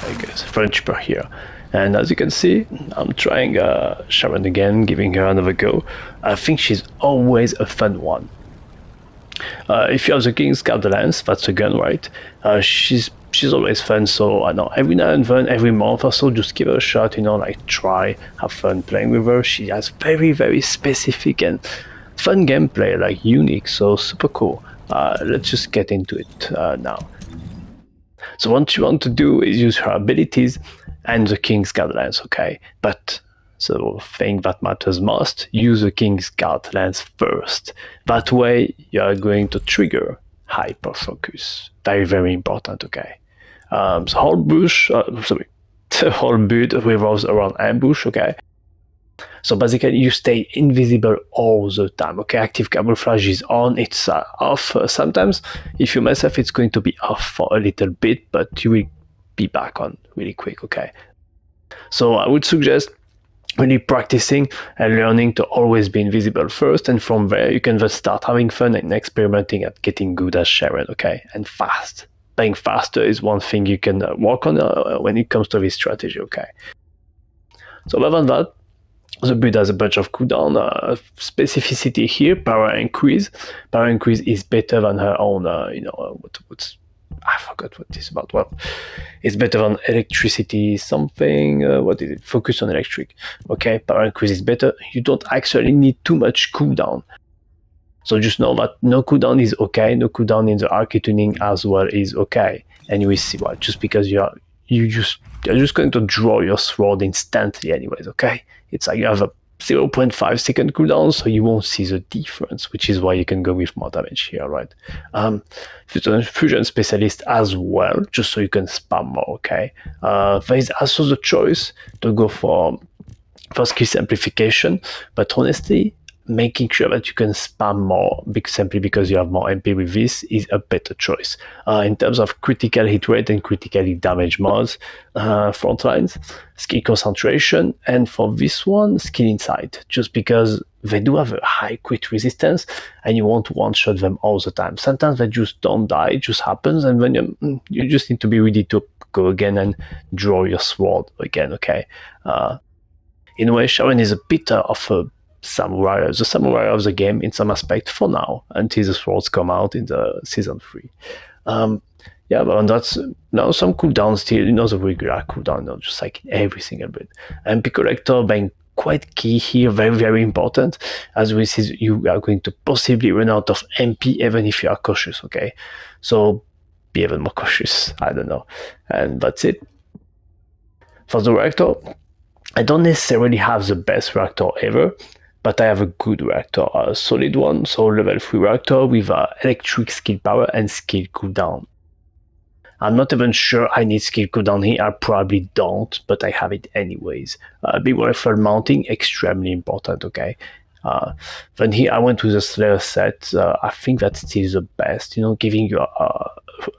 like a friendship here. And as you can see, I'm trying Sharen again, giving her another go. I think she's always a fun one. If you have the King's Guard Lance, that's a gun, right? She's always fun, so I know every now and then, every month or so, just give her a shot, like try, have fun playing with her. She has very, very specific and fun gameplay, like unique, so super cool. Let's just get into it now. So what you want to do is use her abilities and the King's Guard Lance, okay? But the thing that matters most, use the King's Guard Lance first. That way you are going to trigger hyper focus. Very, very important, okay? The whole the whole build revolves around ambush, okay? So basically you stay invisible all the time, okay? Active camouflage is on, it's off. Sometimes if you mess up, it's going to be off for a little bit, but you will be back on really quick, okay? So I would suggest really practicing and learning to always be invisible first, and from there you can just start having fun and experimenting at getting good as Sharen, okay? And fast. Playing faster is one thing you can work on when it comes to this strategy, okay? So other than that, the build has a bunch of cooldown specificity here. Power increase. Power increase is better than her own, what's I forgot what it's about. Well, it's better than electricity something. What is it? Focus on electric. Okay, power increase is better. You don't actually need too much cooldown. So just know that no cooldown is okay. No cooldown in the arcade tuning as well is okay. And you will see why. Just because you're just going to draw your sword instantly anyways, okay? It's like you have a 0.5 second cooldown, so you won't see the difference, which is why you can go with more damage here, right? Fusion Specialist as well, just so you can spam more, okay? There is also the choice to go for skill simplification, but honestly, making sure that you can spam more simply because you have more MP with this is a better choice. In terms of critical hit rate and critically damage mods, front lines, skill concentration, and for this one, skill insight, just because they do have a high crit resistance and you want to one-shot them all the time. Sometimes they just don't die, it just happens, and then you just need to be ready to go again and draw your sword again, okay? In a way, Sharen is a bit of a samurai, the samurai of the game in some aspect for now, until the swords come out in the season 3. Yeah, but that's now some cooldown still, the regular cooldown, just like every single bit. MP collector being quite key here, very, very important, as we see you are going to possibly run out of MP even if you are cautious, okay? So be even more cautious, I don't know. And that's it. For the reactor, I don't necessarily have the best reactor ever, but I have a good reactor, a solid one, so level 3 reactor with electric skill power and skill cooldown. I'm not even sure I need skill cooldown here, I probably don't, but I have it anyways. Big rifle mounting, extremely important, okay? Then here I went with the Slayer set, I think that's still the best, giving you a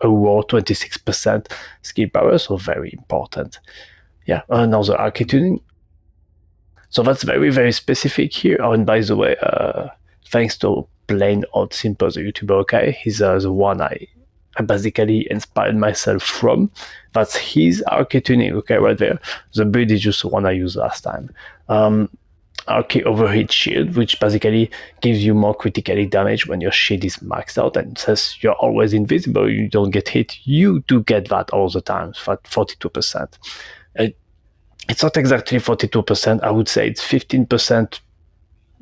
raw 26% skill power, so very important. Yeah, now the arcade tuning. So that's very, very specific here. Oh, and by the way, thanks to PlainOldSimple, the YouTuber, okay? He's the one I basically inspired myself from. That's his arcade tuning, okay, right there. The build is just the one I used last time. Arcade overheat shield, which basically gives you more critically damage when your shield is maxed out, and says you're always invisible, you don't get hit. You do get that all the time, for 42%. It's not exactly 42%, I would say it's 15%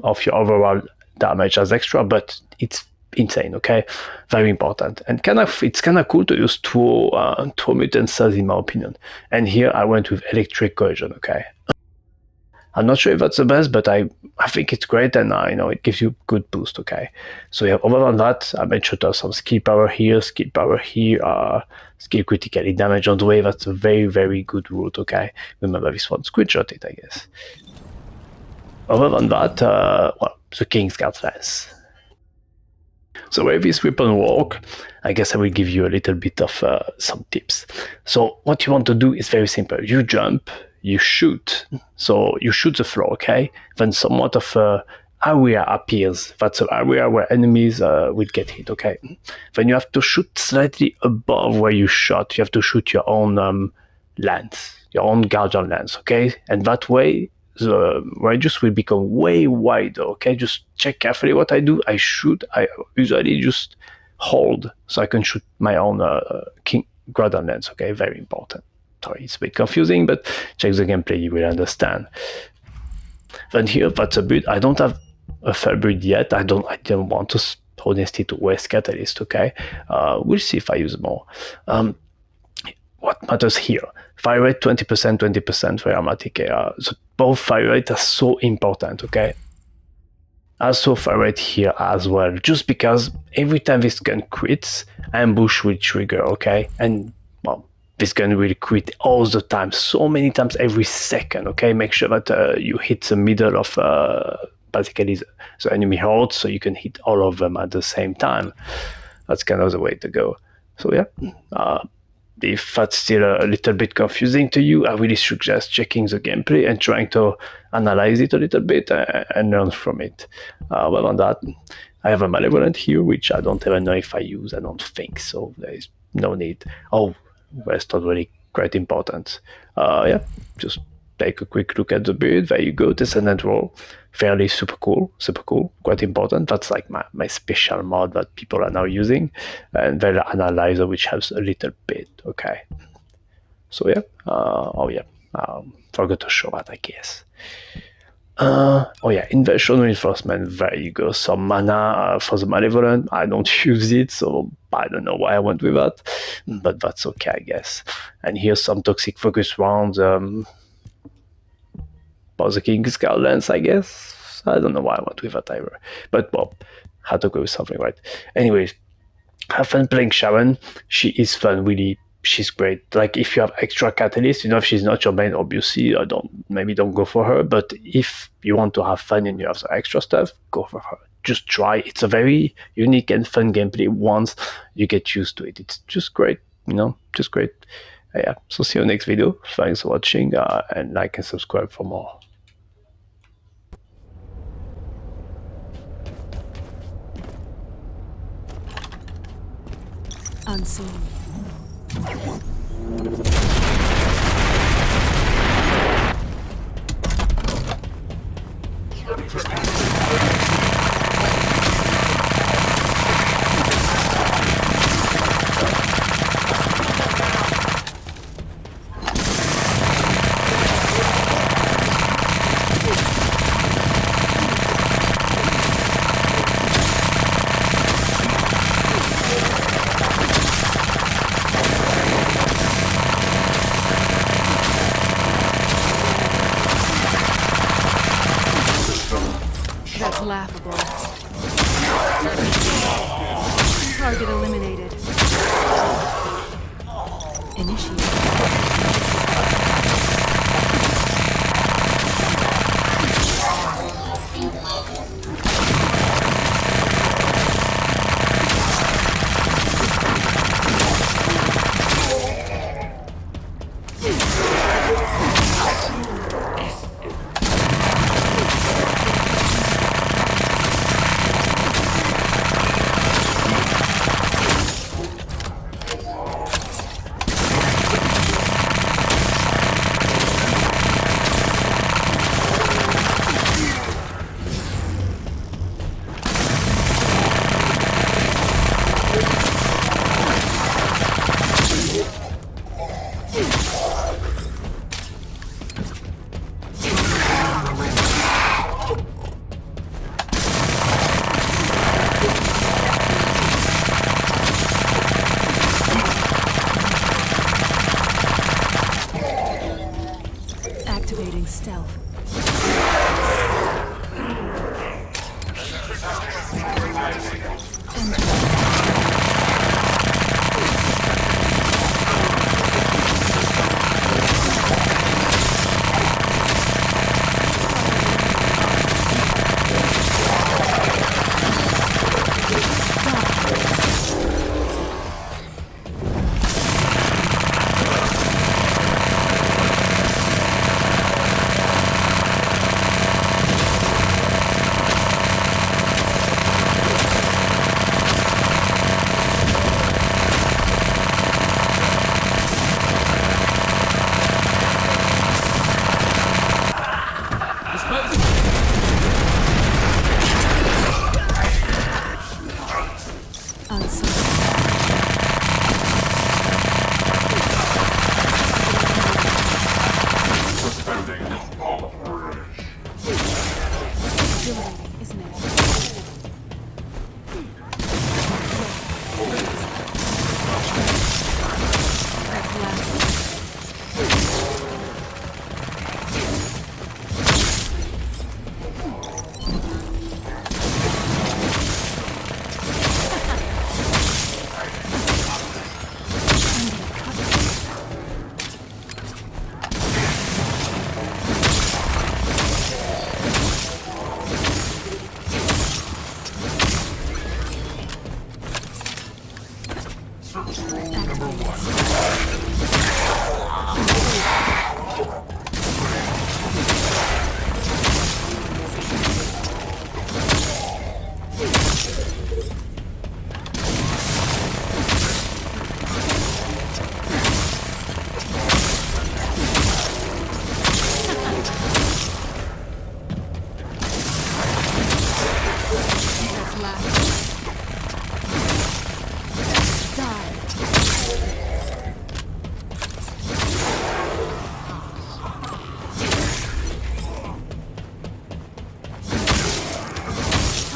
of your overall damage as extra, but it's insane, okay? Very important. And it's kind of cool to use two mutant cells in my opinion. And here I went with electric cohesion, okay? I'm not sure if that's the best, but I think it's great, and it gives you good boost, okay? So yeah, other than that, I made sure to have some skill power here, skill critically damage on the way. That's a very, very good route, okay? Remember this one, screenshot it, I guess. Other than that, the King's Guard Lance. So where this weapon work, I guess I will give you a little bit of some tips. So what you want to do is very simple. You jump, you shoot. So you shoot the floor, okay? Then somewhat of a area appears. That's an area where enemies will get hit, okay? Then you have to shoot slightly above where you shot. You have to shoot your own lens, your own guardian lens, okay? And that way, the radius will become way wider, okay? Just check carefully what I do. I usually just hold so I can shoot my own guardian lens, okay? Very important. Sorry, it's a bit confusing, but check the gameplay, you will understand. Then here, that's a build. I don't have a fair build yet. I didn't want to, honestly, to waste catalyst, okay? We'll see if I use more. What matters here? Fire rate 20%, 20% for aromatic AR. So both fire rate are so important, okay? Also fire rate here as well, just because every time this gun quits, ambush will trigger, okay? And well, this gun will quit all the time, so many times every second, okay? Make sure that you hit the middle of basically the enemy horde, so you can hit all of them at the same time. That's kind of the way to go. So yeah, if that's still a little bit confusing to you, I really suggest checking the gameplay and trying to analyze it a little bit and learn from it. Well, on that, I have a malevolent here, which I don't even know if I use. I don't think so. There is no need. Oh, well, it's not really quite important. Yeah, just take a quick look at the build. There you go, Descendant roll. Fairly super cool, quite important. That's like my special mod that people are now using. And then analyzer, which helps a little bit, okay? So yeah, oh yeah, forgot to show that, I guess. Oh yeah, Inversion reinforcement, there you go. Some mana for the Malevolent. I don't use it, so I don't know why I went with that, but that's okay, I guess. And here's some toxic focus rounds. For the King's Skull Lens, I guess. I don't know why I went with that either. But well, had to go with something, right? Anyways, have fun playing Sharen. She is fun, really. She's great. Like, if you have extra catalyst, if she's not your main, obviously, maybe don't go for her. But if you want to have fun and you have some extra stuff, go for her. Just try. It's a very unique and fun gameplay once you get used to it. It's just great, just great. Yeah, so see you next video. Thanks for watching, and like and subscribe for more. Unseen. That's laughable. Target eliminated. Initiate.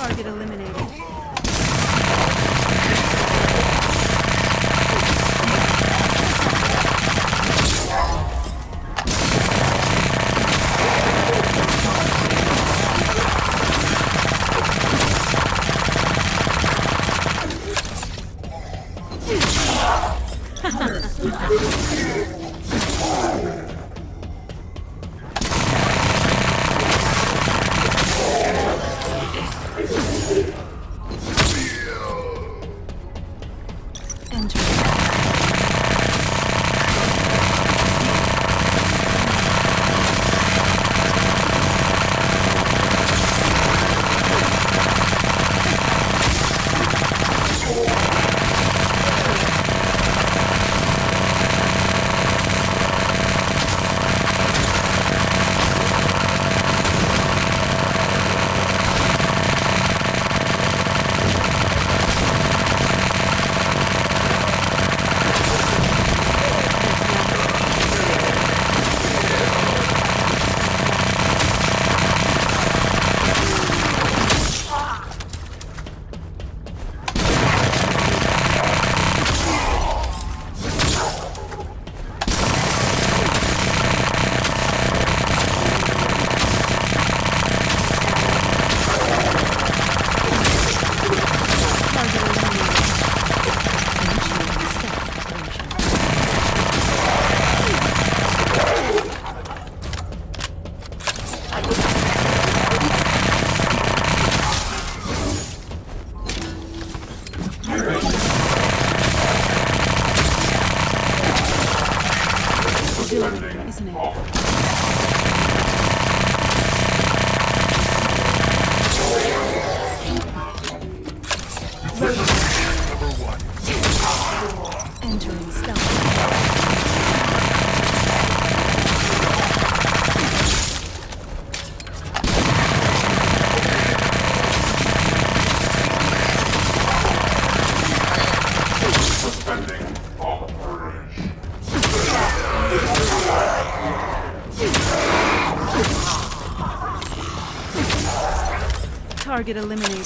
Target eliminated. Isn't it? Entering stealth. Target eliminated.